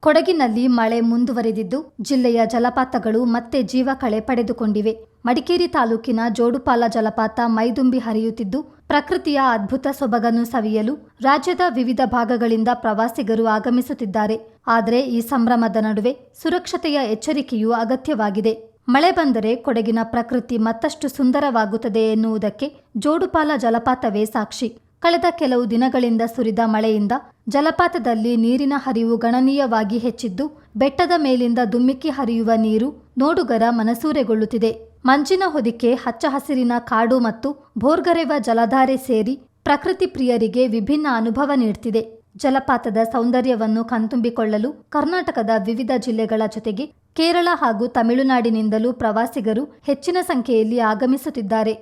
ಕೊಡಗಿನಲ್ಲಿ ಮಳೆ ಮುಂದುವರೆದಿದ್ದು ಜಿಲ್ಲೆಯ ಜಲಪಾತಗಳು ಮತ್ತೆ ಜೀವಕಳೆ ಪಡೆದುಕೊಂಡಿವೆ. ಮಡಿಕೇರಿ ತಾಲೂಕಿನ ಜೋಡುಪಾಲ ಜಲಪಾತ ಮೈದುಂಬಿ ಹರಿಯುತ್ತಿದ್ದು ಪ್ರಕೃತಿಯ ಅದ್ಭುತ ಸೊಬಗನ್ನು ಸವಿಯಲು ರಾಜ್ಯದ ವಿವಿಧ ಭಾಗಗಳಿಂದ ಪ್ರವಾಸಿಗರು ಆಗಮಿಸುತ್ತಿದ್ದಾರೆ. ಆದರೆ ಈ ಸಂಭ್ರಮದ ನಡುವೆ ಸುರಕ್ಷತೆಯ ಎಚ್ಚರಿಕೆಯೂ ಅಗತ್ಯವಾಗಿದೆ. ಮಳೆ ಬಂದರೆ ಕೊಡಗಿನ ಪ್ರಕೃತಿ ಮತ್ತಷ್ಟು ಸುಂದರವಾಗುತ್ತದೆ ಎನ್ನುವುದಕ್ಕೆ ಜೋಡುಪಾಲ ಜಲಪಾತವೇ ಸಾಕ್ಷಿ. ಕಳೆದ ಕೆಲವು ದಿನಗಳಿಂದ ಸುರಿದ ಮಳೆಯಿಂದ ಜಲಪಾತದಲ್ಲಿ ನೀರಿನ ಹರಿವು ಗಣನೀಯವಾಗಿ ಹೆಚ್ಚಿದ್ದು ಬೆಟ್ಟದ ಮೇಲಿಂದ ಧುಮ್ಮಿಕ್ಕಿ ಹರಿಯುವ ನೀರು ನೋಡುಗರ ಮನಸೂರೆಗೊಳ್ಳುತ್ತಿದೆ. ಮಂಜಿನ ಹೊದಿಕೆ, ಹಚ್ಚ ಹಸಿರಿನ ಕಾಡು ಮತ್ತು ಭೋರ್ಗರೆವ ಜಲಧಾರೆ ಸೇರಿ ಪ್ರಕೃತಿ ಪ್ರಿಯರಿಗೆ ವಿಭಿನ್ನ ಅನುಭವ ನೀಡ್ತಿದೆ. ಜಲಪಾತದ ಸೌಂದರ್ಯವನ್ನು ಕಣ್ತುಂಬಿಕೊಳ್ಳಲು ಕರ್ನಾಟಕದ ವಿವಿಧ ಜಿಲ್ಲೆಗಳ ಜೊತೆಗೆ ಕೇರಳ ಹಾಗೂ ತಮಿಳುನಾಡಿನಿಂದಲೂ ಪ್ರವಾಸಿಗರು ಹೆಚ್ಚಿನ ಸಂಖ್ಯೆಯಲ್ಲಿ ಆಗಮಿಸುತ್ತಿದ್ದಾರೆ.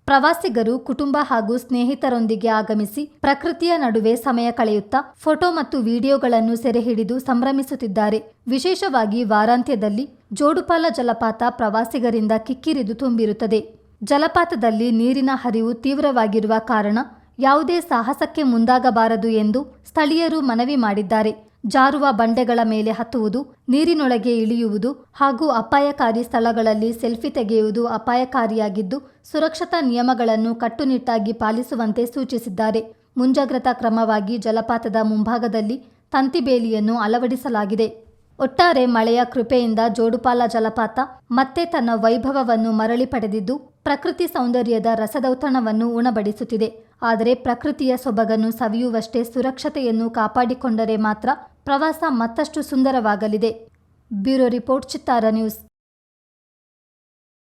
ಪ್ರವಾಸಿಗರು ಕುಟುಂಬ ಹಾಗೂ ಸ್ನೇಹಿತರೊಂದಿಗೆ ಆಗಮಿಸಿ ಪ್ರಕೃತಿಯ ನಡುವೆ ಸಮಯ ಕಳೆಯುತ್ತಾ ಫೋಟೋ ಮತ್ತು ವಿಡಿಯೋಗಳನ್ನು ಸೆರೆ ಹಿಡಿದು ಸಂಭ್ರಮಿಸುತ್ತಿದ್ದಾರೆ. ವಿಶೇಷವಾಗಿ ವಾರಾಂತ್ಯದಲ್ಲಿ ಜೋಡುಪಾಲ ಜಲಪಾತ ಪ್ರವಾಸಿಗರಿಂದ ಕಿಕ್ಕಿರಿದು ತುಂಬಿರುತ್ತದೆ. ಜಲಪಾತದಲ್ಲಿ ನೀರಿನ ಹರಿವು ತೀವ್ರವಾಗಿರುವ ಕಾರಣ ಯಾವುದೇ ಸಾಹಸಕ್ಕೆ ಮುಂದಾಗಬಾರದು ಎಂದು ಸ್ಥಳೀಯರು ಮನವಿ ಮಾಡಿದ್ದಾರೆ. ಜಾರುವ ಬಂಡೆಗಳ ಮೇಲೆ ಹತ್ತುವುದು, ನೀರಿನೊಳಗೆ ಇಳಿಯುವುದು ಹಾಗೂ ಅಪಾಯಕಾರಿ ಸ್ಥಳಗಳಲ್ಲಿ ಸೆಲ್ಫಿ ತೆಗೆಯುವುದು ಅಪಾಯಕಾರಿಯಾಗಿದ್ದು ಸುರಕ್ಷತಾ ನಿಯಮಗಳನ್ನು ಕಟ್ಟುನಿಟ್ಟಾಗಿ ಪಾಲಿಸುವಂತೆ ಸೂಚಿಸಿದ್ದಾರೆ. ಮುಂಜಾಗ್ರತಾ ಕ್ರಮವಾಗಿ ಜಲಪಾತದ ಮುಂಭಾಗದಲ್ಲಿ ತಂತಿ ಬೇಲಿಯನ್ನು ಅಳವಡಿಸಲಾಗಿದೆ. ಒಟ್ಟಾರೆ ಮಳೆಯ ಕೃಪೆಯಿಂದ ಜೋಡುಪಾಲ ಜಲಪಾತ ಮತ್ತೆ ತನ್ನ ವೈಭವವನ್ನು ಮರಳಿ ಪಡೆದಿದ್ದು ಪ್ರಕೃತಿ ಸೌಂದರ್ಯದ ರಸದೌತಣವನ್ನು ಉಣಬಡಿಸುತ್ತಿದೆ. ಆದರೆ ಪ್ರಕೃತಿಯ ಸೊಬಗನ್ನು ಸವಿಯುವಷ್ಟೇ ಸುರಕ್ಷತೆಯನ್ನು ಕಾಪಾಡಿಕೊಂಡರೆ ಮಾತ್ರ ಪ್ರವಾಸ ಮತ್ತಷ್ಟು ಸುಂದರವಾಗಲಿದೆ. ಬ್ಯೂರೋ ರಿಪೋರ್ಟ್, ಚಿತ್ತಾರ ನ್ಯೂಸ್.